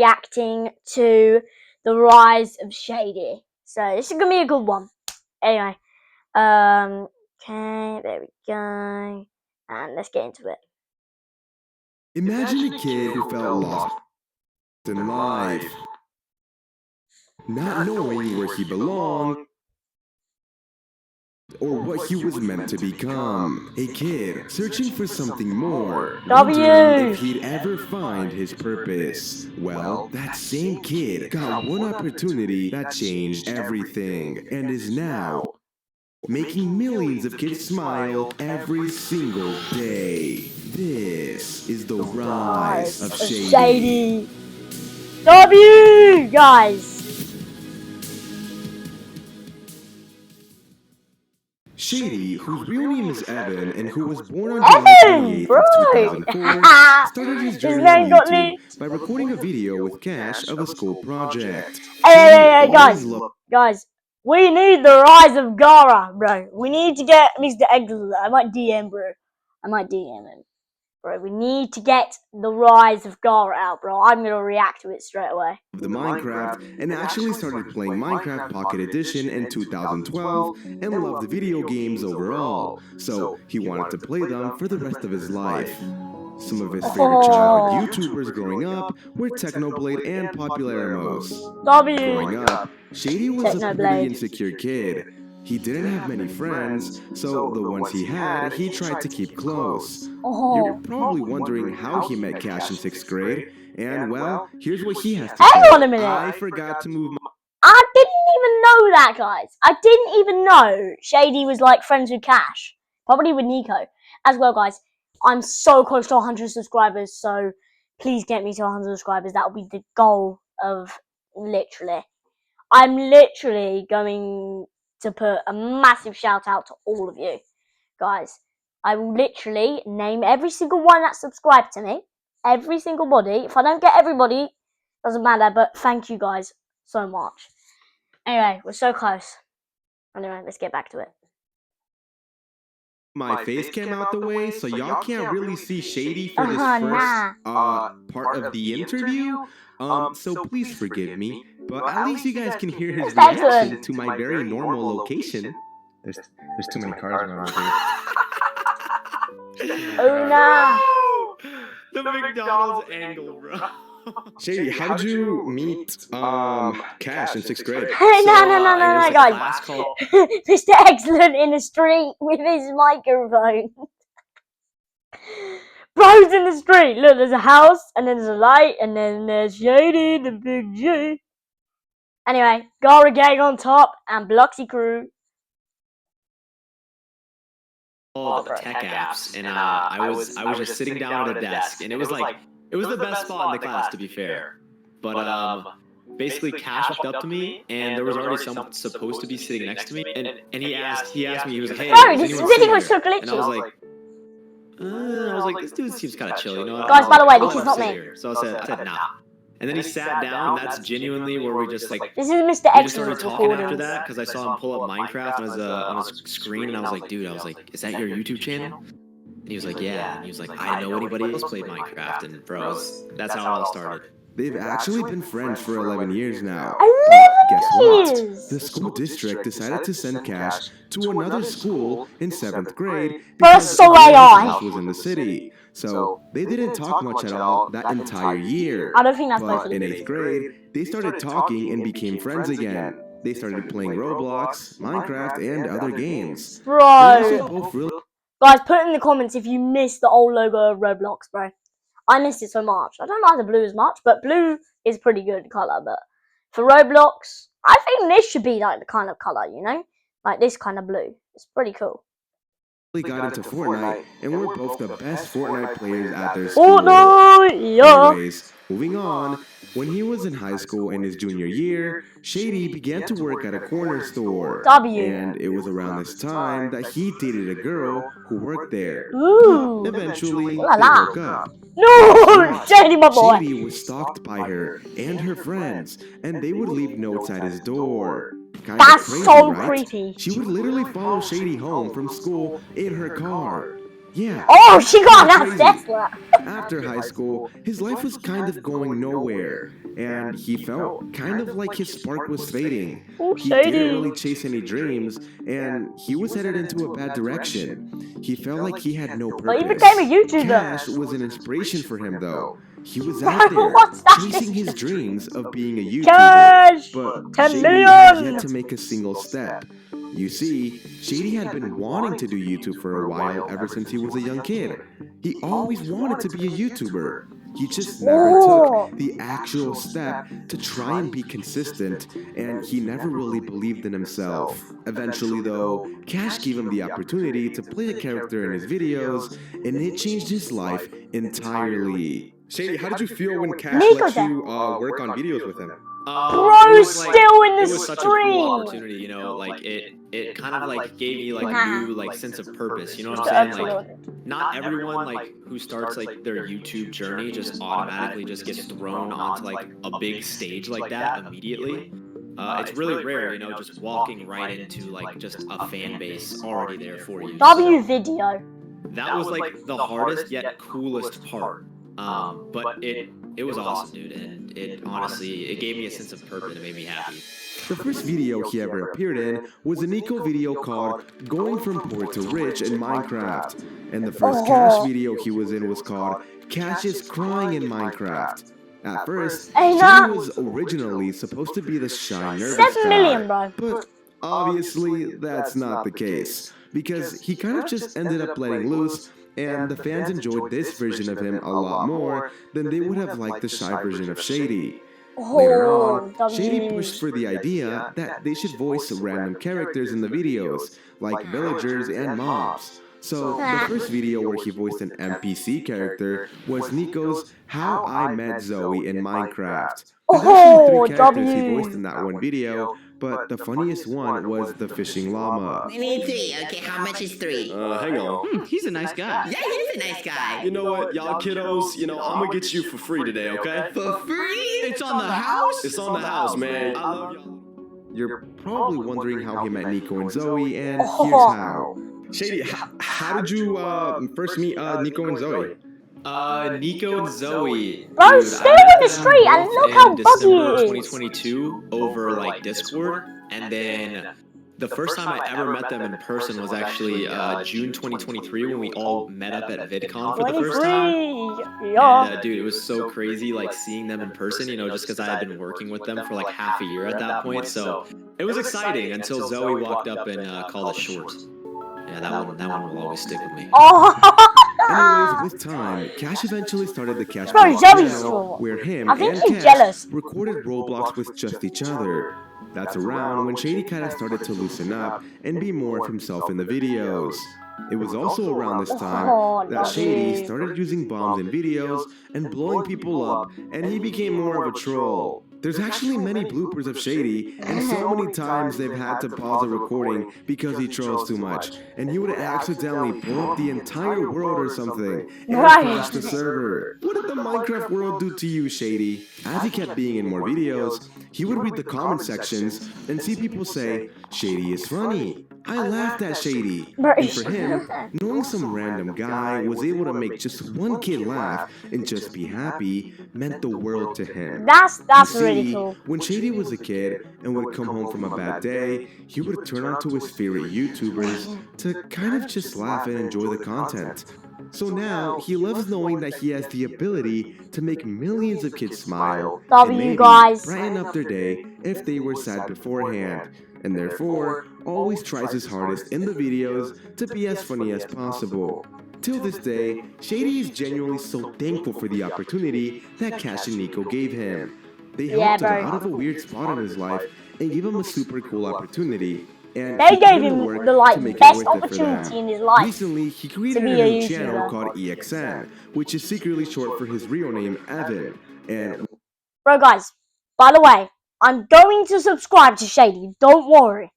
reacting to the rise of Shady. So this is gonna be a good one. Anyway, okay, there we go, and let's get into it. Imagine a kid who felt lost in life, not knowing where he belonged or what he was meant to become. A kid searching for something more, wondering if he'd ever find his purpose. Well, that same kid got one opportunity that changed everything and is now making millions of kids smile every single day. This is the rise of Shady. W, guys. Shady, whose real name is Evan and who was born on July 28th, 2004, started his journey on YouTube by recording a video with Cash of a school project. Hey, guys, we need the rise of Gara, bro. We need to get Mr. Eggcellent. I might DM, bro. I might DM him. Bro, we need to get the rise of Gara out, bro. I'm gonna react to it straight away. The Minecraft and actually started playing Minecraft Pocket Edition in 2012 and loved the video games overall, so he wanted to play them for the rest of his life. Some of his favorite childhood YouTubers growing up were Technoblade and Popularmos. Growing up, Shady was a pretty insecure kid. He didn't have many friends, so the ones he had, he tried to keep close. You're probably wondering how he met Cash in 6th grade, and well, here's what he has to say. Hang on a minute. I forgot to move my... I didn't even know that, guys. I didn't even know Shady was like friends with Cash. Probably with Nico. As well, guys, I'm so close to 100 subscribers, so please get me to 100 subscribers. That will be the goal of literally. I'm literally going to put a massive shout out to all of you guys. I will literally name every single one that subscribed to me, every single body. If I don't get everybody, doesn't matter, but thank you guys so much. Anyway, we're so close. Anyway, let's get back to it. My face came out the way, so y'all can't really see Shady for this first part of the interview. So please forgive me, but at least you guys can hear his reaction to my very normal location. There's too many cars around here. Oh no! The McDonald's angle, bro. Shady, how did you meet Cash in 6th grade? No, guys. Mr. Eggcellent in the street with his microphone. Bro's in the street. Look, there's a house, and then there's a light, and then there's Shady, the big G. Anyway, Gara gang on top, and Bloxy crew. All the tech apps, and I was just sitting down at a desk, and it was the best spot in the class, to be fair. But basically, Cash walked up to me, and there was already someone supposed to be sitting next to me, and he asked me, he was like, "Hey, bro, this video was so glitchy." And I was like, this dude seems kind of chill, you know? Guys, by the way, this is not me. So I said, nah. And then he sat down, and that's genuinely where we just like... This is Mr. We just started Eggcellent talking after that, because I saw him pull up Minecraft on his screen, and I was like, dude, is that your YouTube channel? And he was like, yeah. And he was like, I know anybody else played Minecraft, and bros, that's how it all started. They've actually been friends for 11 years now. Guess what? The school district decided to send Cash to another school in 7th grade because his house was in the city. So they didn't talk much at all that entire year. I don't think that's But in 8th grade, they started talking and became friends again. They started playing Roblox, Minecraft, and other games. Bro! Guys, put in the comments if you missed the old logo of Roblox, bro. I missed it so much. I don't like the blue as much, but blue is pretty good colour. But for Roblox, I think this should be like the kind of colour, you know? Like this kind of blue. It's pretty cool. We got into Fortnite, and we're both the best Fortnite players at their school. Fortnite, yeah. Anyways, moving on. When he was in high school in his junior year, Shady began to work at a corner store. And it was around this time that he dated a girl who worked there. Ooh. Eventually, they broke up. No! Shady, my boy! Shady was stalked by her and her friends, and they would leave notes at his door. That's crazy, so creepy. She would literally follow Shady home from school in her car. Yeah. Oh, she got Crazy. that Tesla. After high school, his life was kind of going nowhere, and he felt kind of like his spark was fading. Oh, He didn't Shady. really chase any dreams, and he was headed into a bad direction. He felt like he had no But he purpose. became a YouTuber. Cash was an inspiration for him, though. He was Bro, out there what's that? chasing his dreams of being a YouTuber, Cash! but 10 Shady million! had yet to make a single step. You see, Shady had been wanting to do YouTube for a while ever since he was a young kid. He always wanted to be a YouTuber. He just never took the actual step to try and be consistent, and he never really believed in himself. Eventually, though, Cash gave him the opportunity to play a character in his videos, and it changed his life entirely. Shady, how did you feel when Cash Nico's let you work on videos with him? Bro, still in the it was such a cool stream. opportunity, you know, like it kind of like gave me like a new like sense of purpose, you know what Mr. I'm saying? Like Eggcellent. not everyone like who starts like their YouTube journey just automatically just gets thrown onto like a big stage like that immediately. It's really rare, you know, just walking right into like just a fan base already there for you. W video. That was like the hardest yet coolest part. But it was awesome, dude, and it honestly it gave me a sense of purpose. It made me happy. The first video he ever appeared in was a Nico video called Going From Poor to Rich in Minecraft, and the first Cash video he was in was called Cash is Crying in Minecraft. At first, Hey, he nah. was originally supposed to be the shy, nervous 7 million, guy, bro. but obviously that's not the case, because he kind of just ended up letting loose, and the fans enjoyed this version of him a lot more than they would have liked the shy version of Shady. Later on, Shady pushed for the idea that they should voice random characters in the videos, like villagers and mobs. So, the first video where he voiced an NPC character was Nico's How I Met Zoe in Minecraft. There's actually 3 characters he voiced in that one video, but the funniest one was the fishing llama. We need 3. Okay, how much is 3? Hang on. He's a nice guy. Yeah, he's a nice guy. You know what, y'all kiddos, you know, I'm gonna get you for free today, okay? For free? It's on the house? It's on the house, man. I love y'all. You're probably wondering how he met Nico and Zoe, and here's how. Shady, how did you first meet Nico and Zoe? Nico and Zoe. Bro, dude, staring I in the met street them and both look how in buggy December it is. 2022 over like Discord, and then the first time I ever met them in person was actually June 2023 when we all met up at VidCon for the first time. 23. Yeah. And, dude, it was so crazy, like seeing them in person, you know, just because I had been working with them for like half a year at that point. So it was exciting until Zoe walked up and called us short. Yeah, that one will always stick with me. Oh. Anyways, with time, Cash eventually started the Cash Bro, Vlog Zoe's channel, short. where him I think and he's Cash jealous. recorded Roblox with just each other. That's around when Shady kinda started to loosen up and be more of himself in the videos. It was also around this time that Shady started using bombs in videos and blowing people up, and he became more of a troll. There's actually many bloopers of Shady, and so many times they've had to pause the recording because he trolls too much, and he would accidentally blow up the entire world or something, and crash the server. What did the Minecraft world do to you, Shady? As he kept being in more videos, he would read the comment sections and see people say, Shady is funny. I laughed at Shady. And for him, knowing some random guy was able to make just one kid laugh and just be happy meant the world to him. That's You really see, cool. when Shady was a kid and would come home from a bad day, he would turn on to his favorite YouTubers to kind of just laugh and enjoy the content. So now, he loves knowing that he has the ability to make millions of kids smile and maybe brighten up their day if they were sad beforehand, and therefore, always tries his hardest in the videos to be as funny as possible. Till this day, Shady is genuinely so thankful for the opportunity that Cash and Nico gave him. They helped him out of a weird spot in his life and gave him a super cool opportunity. And They gave him the best opportunity in his life. Recently, he created a new channel called Eggcellent, which is secretly short for his real name, Evan. And Bro, guys, by the way, I'm going to subscribe to Shady. Don't worry.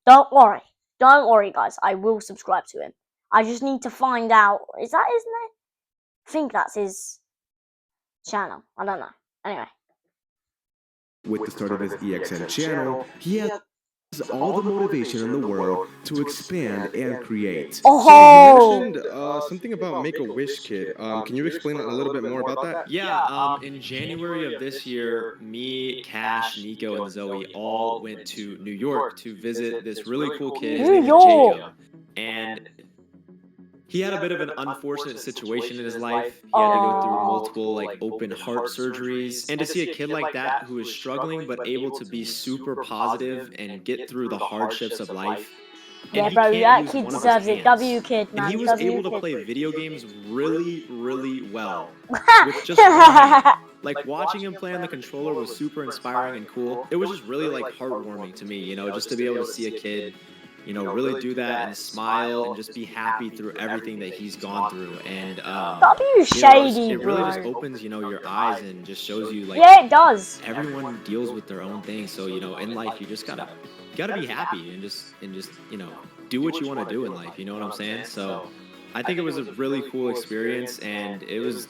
Don't worry. Don't worry, guys. I will subscribe to him. I just need to find out. Is that his name? I think that's his channel. I don't know. Anyway. with the start of his Eggcellent channel, he has all the motivation in the world to expand and create. Oh, You mentioned something about Make-A-Wish Kid. Can you explain a little bit more about that? Yeah, in January of this year, me, Cash, Nico, and Zoe all went to New York to visit this really cool kid. His New name is York. Jacob. And he had a bit of an unfortunate situation in his life. He had to go through multiple like open heart surgeries. And to see a kid like that who is struggling but able to be super positive and get through the hardships of life. And Yeah, he bro, can't that use kid one of his deserves it. hands. W kid, And man. he was W able to kid. play video games really, really well with just one hand. Like watching him play on the controller was super inspiring and cool. It was just really like heartwarming to me, you know, just to be able to see a kid, you know, really do that and smile and just be happy through everything that he's gone through. And W Shady, it really just bro. opens, you know, your eyes and just shows you like Yeah, it does. everyone deals with their own thing. So, you know, in life you just gotta be happy and just you know, do what you want to do in life. You know what I'm saying? So I think it was a really cool experience, and it was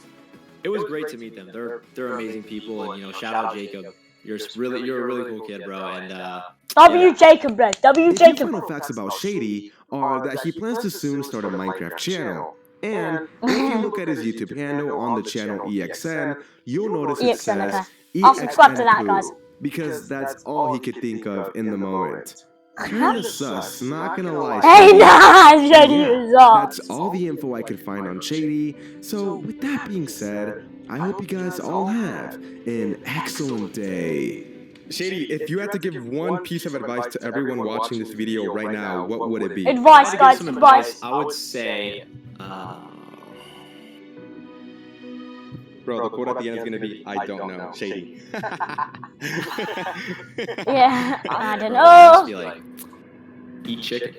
great to meet them. They're amazing people, and you know, shout out Jacob. You're a really cool kid, bro. And W Jacob, bro. W A few Jacob. final facts about Shady are that he plans to soon start a Minecraft channel. And if you look at his YouTube handle on the channel Eggcellent, you'll notice it Eggcellent, okay. says I'll subscribe to that, guys. because that's all he could think of in the moment. Kinda sus, not gonna lie. Hey, Shady. nah, Shady Yeah, is up. that's all the info I could find on Shady. So with that being said, I hope you guys all have an excellent day. Shady, if you had to give one piece of advice to everyone watching this video right now, what would it be? Advice, to give guys, some advice. I would say, Bro, the quote at the end is going to be, I don't know, Shady. Yeah, I don't bro, I'd just be know. like, eat chicken.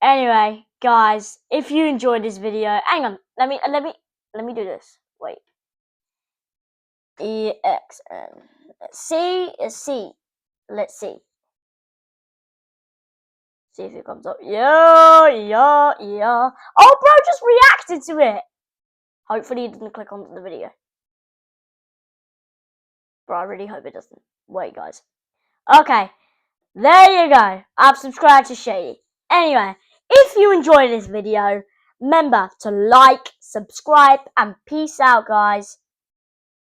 Anyway, guys, if you enjoyed this video, hang on, let me do this. Wait. EXN. C. Let's see. See if it comes up. Yeah. Oh, bro, just reacted to it. Hopefully, he didn't click onto the video. Bro, I really hope it doesn't. Wait, guys. Okay, there you go. I've subscribed to Shady. Anyway, if you enjoyed this video, remember to like, subscribe, and peace out, guys.